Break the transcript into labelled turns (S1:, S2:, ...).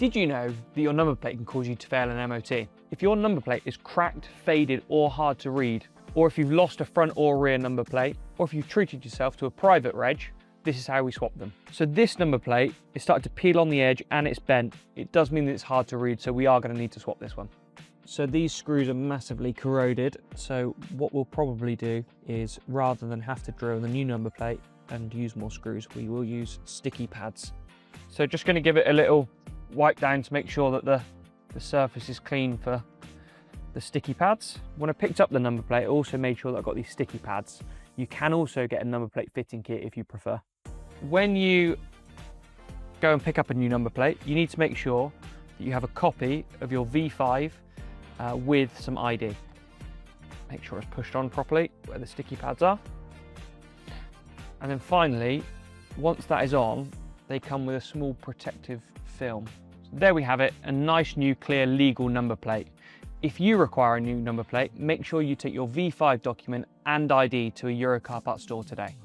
S1: Did you know that your number plate can cause you to fail an MOT? If your number plate is cracked, faded, or hard to read, or if you've lost a front or rear number plate, or if you've treated yourself to a private reg, this is how we swap them. So this number plate is starting to peel on the edge and it's bent. It does mean that it's hard to read, so we are going to need to swap this one. So these screws are massively corroded, so what we'll probably do is, rather than have to drill the new number plate and use more screws, we will use sticky pads. So just going to give it a little wipe down to make sure that the surface is clean for the sticky pads. When I picked up the number plate, I also made sure that I got these sticky pads. You can also get a number plate fitting kit if you prefer. When you go and pick up a new number plate, you need to make sure that you have a copy of your V5 with some ID. Make sure it's pushed on properly where the sticky pads are. And then finally, once that is on, they come with a small protective film. So there we have it, a nice new clear legal number plate. If you require a new number plate, make sure you take your V5 document and ID to a Euro Car Parts store today.